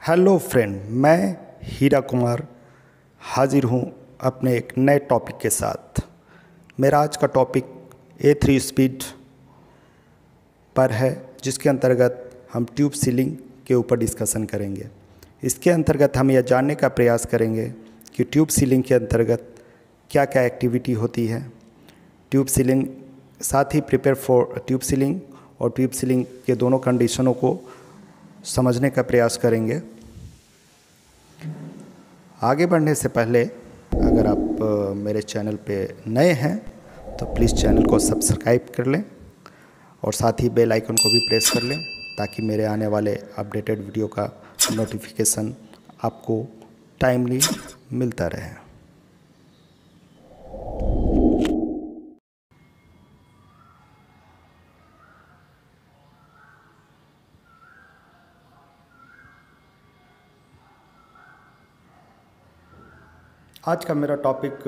Hello friend, मैं हीरा कुमार हाजिर हूँ अपने एक नए टॉपिक के साथ। मेरा आज का टॉपिक A3 स्पीड पर है, जिसके अंतर्गत हम ट्यूब सीलिंग के ऊपर डिस्कशन करेंगे। इसके अंतर्गत हम यह जानने का प्रयास करेंगे कि ट्यूब सीलिंग के अंतर्गत क्या क्या एक्टिविटी होती है, ट्यूब सीलिंग, साथ ही प्रिपेयर फॉर ट्यूब सीलिंग और ट्यूब सीलिंग के दोनों कंडीशनों को समझने का प्रयास करेंगे। आगे बढ़ने से पहले अगर आप मेरे चैनल पे नए हैं तो प्लीज़ चैनल को सब्सक्राइब कर लें और साथ ही बेल आइकन को भी प्रेस कर लें, ताकि मेरे आने वाले अपडेटेड वीडियो का नोटिफिकेशन आपको टाइमली मिलता रहे। आज का मेरा टॉपिक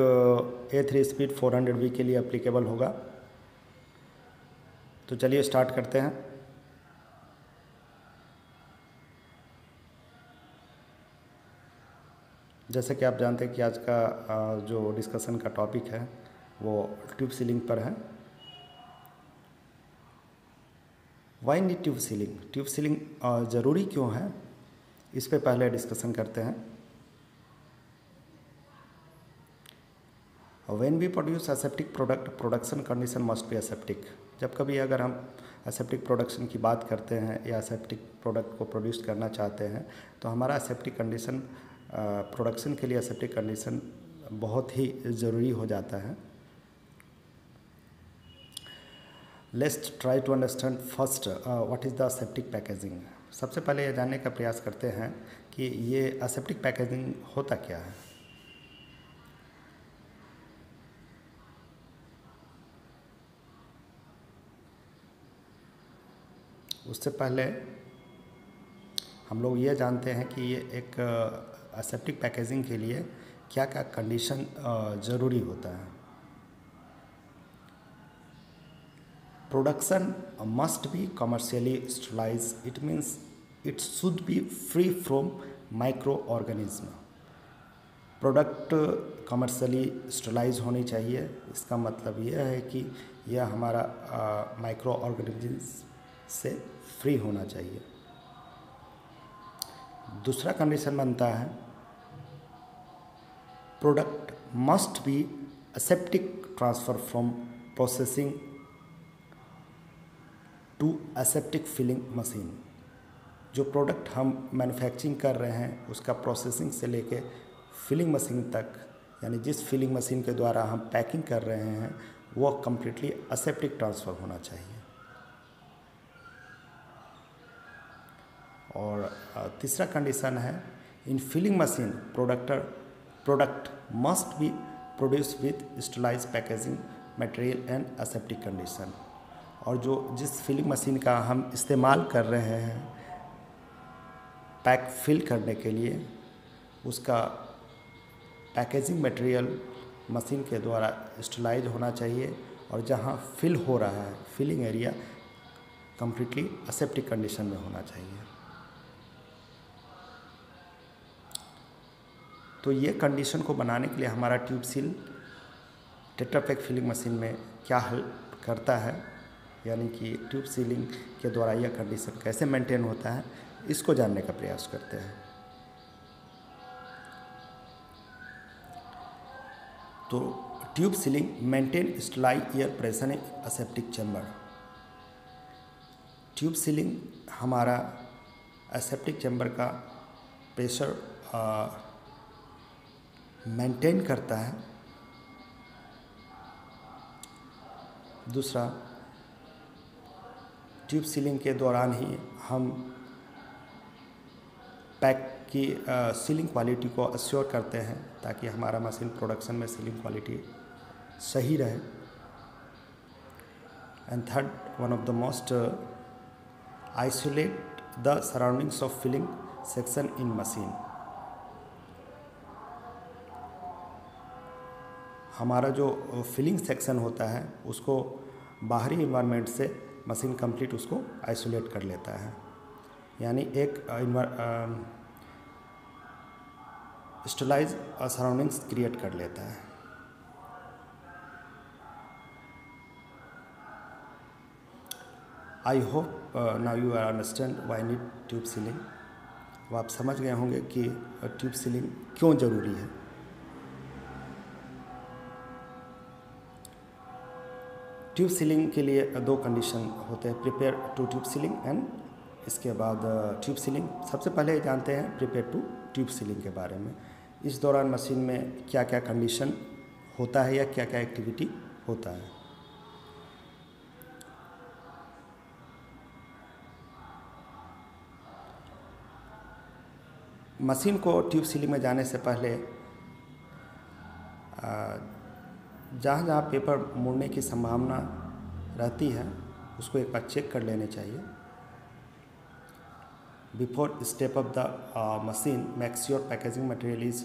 A3 स्पीड 400V के लिए एप्लीकेबल होगा। तो चलिए स्टार्ट करते हैं। जैसे कि आप जानते हैं कि आज का जो डिस्कशन का टॉपिक है वो ट्यूब सीलिंग पर है। Why need tube sealing? Tube sealing ज़रूरी क्यों है, इस पे पहले डिस्कशन करते हैं। When we produce aseptic product, production condition must be aseptic। जब कभी अगर हम aseptic प्रोडक्शन की बात करते हैं या aseptic प्रोडक्ट को प्रोड्यूस करना चाहते हैं तो हमारा aseptic कंडीशन, प्रोडक्शन के लिए aseptic कंडीशन बहुत ही ज़रूरी हो जाता है। Let's try to understand first what is the aseptic packaging. सबसे पहले ये जानने का प्रयास करते हैं कि ये aseptic पैकेजिंग होता क्या है। उससे पहले हम लोग ये जानते हैं कि ये एक एसेप्टिक पैकेजिंग के लिए क्या क्या कंडीशन ज़रूरी होता है। Production must be commercially sterilize, it means it should be free from microorganism. Product commercially sterilize होनी चाहिए। इसका मतलब यह है कि यह हमारा माइक्रो ऑर्गेनिज्म से फ्री होना चाहिए। दूसरा कंडीशन बनता है product must be aseptic transfer from processing to aseptic filling machine. जो प्रोडक्ट हम मैन्युफैक्चरिंग कर रहे हैं उसका प्रोसेसिंग से लेके फिलिंग मशीन तक, यानी जिस फिलिंग मशीन के द्वारा हम पैकिंग कर रहे हैं वो कम्प्लीटली एसेप्टिक ट्रांसफ़र होना चाहिए। और तीसरा कंडीशन है in filling machine product must be produce with sterilize packaging material and aseptic condition. और जो जिस फिलिंग मशीन का हम इस्तेमाल कर रहे हैं पैक फिल करने के लिए, उसका पैकेजिंग मटेरियल मशीन के द्वारा स्टरलाइज होना चाहिए और जहां फिल हो रहा है filling area completely aseptic condition में होना चाहिए। तो ये कंडीशन को बनाने के लिए हमारा tube seal Tetra Pak filling machine में क्या हेल्प करता है, यानी कि ट्यूब सीलिंग के द्वारा यह कंडीशन कैसे मेंटेन होता है, इसको जानने का प्रयास करते हैं। तो tube sealing maintain sterilize air pressure in aseptic chamber. Tube sealing हमारा एसेप्टिक चैम्बर का प्रेशर मेंटेन करता है। दूसरा, ट्यूब सीलिंग के दौरान ही हम पैक की सीलिंग क्वालिटी को अश्योर करते हैं ताकि हमारा मशीन प्रोडक्शन में सीलिंग क्वालिटी सही रहे। And third, one of the most, isolate the surroundings of filling section in machine. हमारा जो फिलिंग सेक्शन होता है उसको बाहरी इन्वायरमेंट से मशीन कंप्लीट उसको आइसोलेट कर लेता है। यानी एक स्टेलाइज सराउंडिंग्स क्रिएट कर लेता है। I hope now you are understand why need tube sealing. अब आप समझ गए होंगे कि ट्यूब सीलिंग क्यों ज़रूरी है। ट्यूब सीलिंग के लिए दो कंडीशन होते हैं, prepare to tube sealing and इसके बाद ट्यूब सीलिंग। सबसे पहले जानते हैं प्रिपेयर टू ट्यूब सीलिंग के बारे में। इस दौरान मशीन में क्या क्या कंडीशन होता है या क्या क्या एक्टिविटी होता है। मशीन को ट्यूब सीलिंग में जाने से पहले जहाँ जहाँ पेपर मुड़ने की संभावना रहती है उसको एक बार चेक कर लेने चाहिए। Before step up the machine make sure packaging material is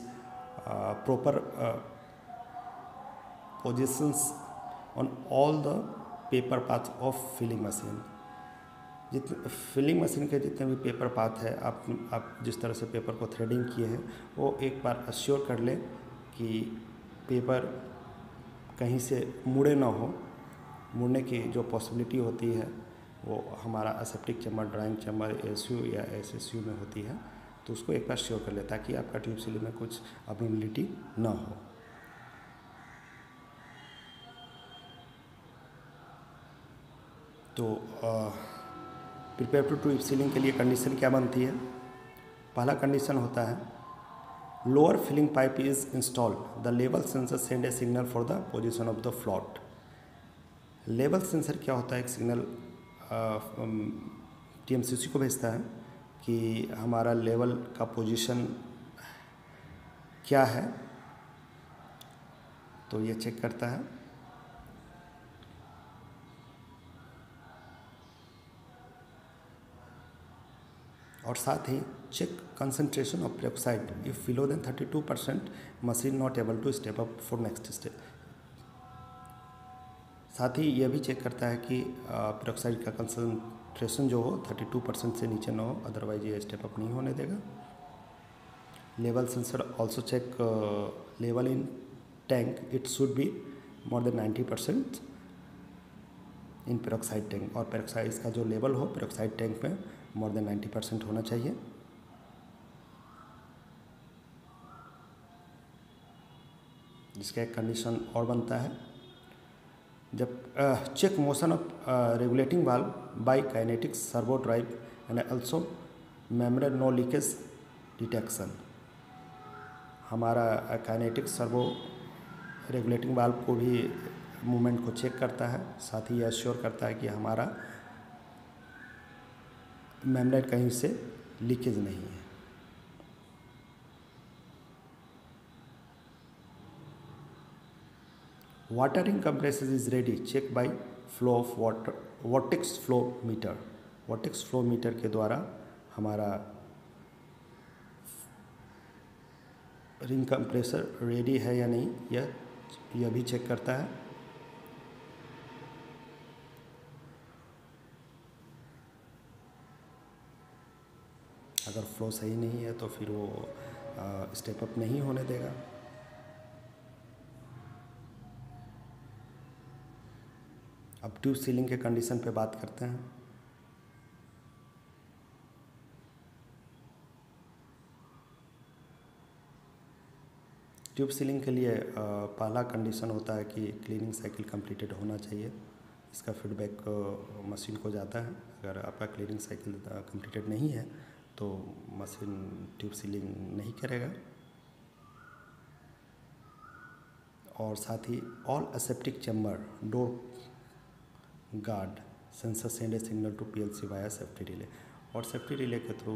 proper positions on all the paper path of filling machine. जितने फिलिंग मशीन के जितने भी पेपर पाथ है, आप जिस तरह से पेपर को थ्रेडिंग किए हैं वो एक बार अश्योर कर लें कि पेपर कहीं से मुड़े ना हो। मुड़ने की जो पॉसिबिलिटी होती है वो हमारा aseptic chamber, drying chamber, S U या एसएसयू में होती है, तो उसको एक बार श्योर कर ले ताकि आपका ट्यूब सीलिंग में कुछ अबनॉर्मलिटी ना हो। तो प्रिपेयर टू ट्यूब सीलिंग के लिए कंडीशन क्या बनती है। पहला कंडीशन होता है lower filling pipe is installed, the level sensor send a signal for the position of the float. Level sensor क्या होता है, एक सिग्नल टीएमसीसी को भेजता है कि हमारा लेवल का पोजीशन क्या है, तो ये चेक करता है। और साथ ही check concentration of peroxide, if below then 32% machine not able to step up for next step. साथ ही यह भी चेक करता है कि पेरोक्साइड का कंसंट्रेशन जो हो 32% से नीचे ना हो, अदरवाइज ये स्टेप अप नहीं होने देगा। Level sensor also check level in tank, it should be more than 90% in peroxide tank, और पेरोक्साइड का जो लेवल हो पेरोक्साइड टैंक में मोर देन 90% होना चाहिए। जिसका एक कंडीशन और बनता है, जब check motion of regulating valve by kinetic servo drive and also membrane no leakage detection. हमारा काइनेटिक सर्वो रेगुलेटिंग वाल्व को भी मूवमेंट को चेक करता है, साथ ही यह एश्योर करता है कि हमारा मेम्ब्रेन कहीं से लीकेज नहीं है। Watering compressor is ready, check by flow of water, vortex flow meter. Vortex flow meter के द्वारा हमारा रिंग कंप्रेसर रेडी है या नहीं यह भी चेक करता है। अगर फ्लो सही नहीं है तो फिर वो स्टेप अप नहीं होने देगा। अब ट्यूब सीलिंग के कंडीशन पे बात करते हैं। ट्यूब सीलिंग के लिए पहला कंडीशन होता है कि क्लीनिंग साइकिल कंप्लीटेड होना चाहिए। इसका फीडबैक मशीन को जाता है। अगर आपका क्लीनिंग साइकिल कंप्लीटेड नहीं है तो मशीन ट्यूब सीलिंग नहीं करेगा। और साथ ही all aseptic chamber door guard sensor send a signal to PLC via safety relay, और सेफ्टी रिले के थ्रू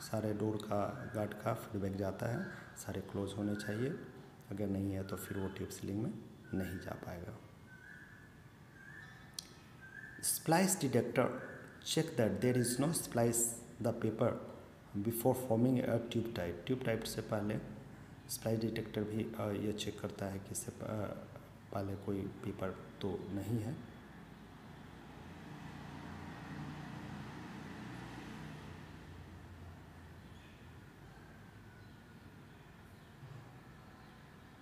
सारे डोर का गार्ड का फीडबैक जाता है, सारे क्लोज होने चाहिए। अगर नहीं है तो फिर वो ट्यूब सीलिंग में नहीं जा पाएगा। Splice detector check that there is no splice the paper before forming a tube type. Tube type से पहले स्प्लाइस डिटेक्टर भी ये चेक करता है कि इससे पहले कोई पेपर तो नहीं है।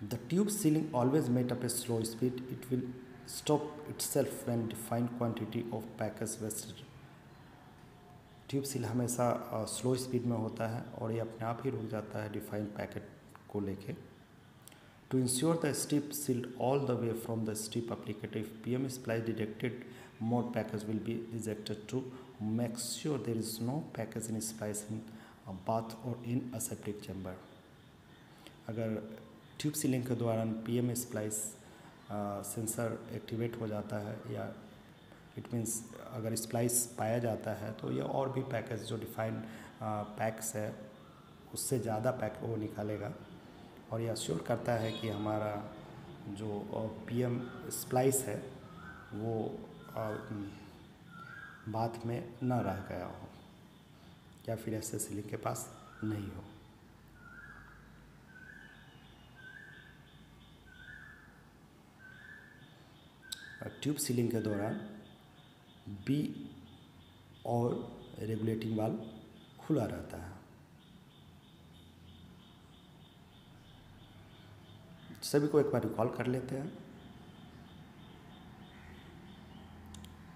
The tube sealing always met up a slow speed. It will stop itself when defined quantity of package wasted. Tube seal हमेशा स्लो स्पीड में होता है और ये अपने आप ही रुक जाता है डिफाइंड पैकेट को लेके. To ensure the strip sealed all the way from the strip applicator, if PM splice detected more package will be rejected to make sure there is no package in splice in a bath or in a septic chamber. अगर tube ceiling के दौरान PM splice sensor activate हो जाता है या it means अगर splice पाया जाता है तो ये और भी पैकेज जो डिफाइंड पैक्स है उससे ज़्यादा पैक वो निकालेगा और ये अश्योर करता है कि हमारा जो PM स्प्लाइस है वो बाथ में न रह गया हो या फिर ऐसे सीलिंग के पास नहीं हो. ट्यूब सीलिंग के दौरान बी और रेगुलेटिंग वाल्व खुला रहता है. सभी को एक बार रिकॉल कर लेते हैं.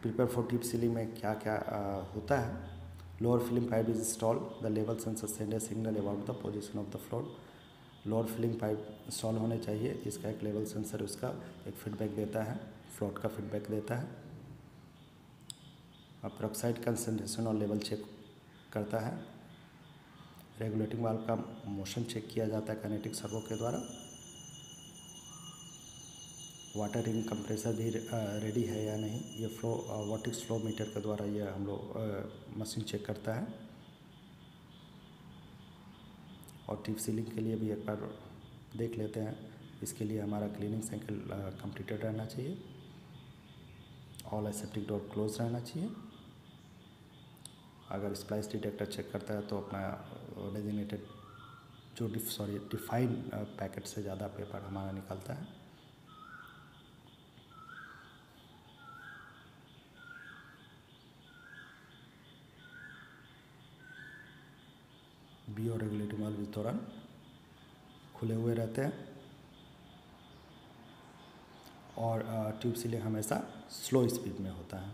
प्रिपेयर फॉर ट्यूब सीलिंग में क्या क्या होता है. Lower filling pipe is install. The level sensor send a signal about the position of the floor. Lower filling pipe install होने चाहिए. इसका एक लेवल सेंसर उसका एक फीडबैक देता है, फ्लोट का फीडबैक देता है. पेरोक्साइड कंसंट्रेशन और लेवल चेक करता है. रेगुलेटिंग वाल्व का मोशन चेक किया जाता है काइनेटिक सर्वो के द्वारा. वाटर रिंग कंप्रेसर भी रेडी है या नहीं ये फ्लो वॉटिक्स फ्लो मीटर के द्वारा ये हम लोग मशीन चेक करता है. और ट्यूब सीलिंग के लिए भी एक बार देख लेते हैं. इसके लिए हमारा क्लीनिंग साइकिल कंप्लीटेड रहना चाहिए. ऑल एसेप्टिक डोर क्लोज रहना चाहिए. अगर स्प्लाइस डिटेक्टर चेक करता है तो अपना डेजिग्नेटेड जो डिफाइंड पैकेट से ज़्यादा पेपर हमारा निकलता है. बी और रेगुलेटिंग वाल्व इस दौरान खुले हुए रहते हैं और ट्यूब सीलिंग हमेशा स्लो स्पीड में होता है.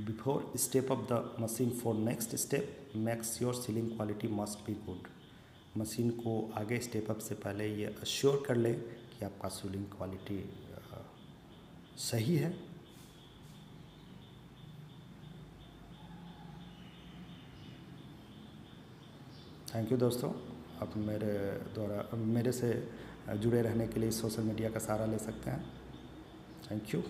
Before step of the machine for next step makes your ceiling quality must be good. Machine को आगे स्टेप अप से पहले ये अश्योर कर ले कि आपका सीलिंग क्वालिटी सही है. थैंक यू दोस्तों. आप मेरे से जुड़े रहने के लिए सोशल मीडिया का सहारा ले सकते हैं. Thank you.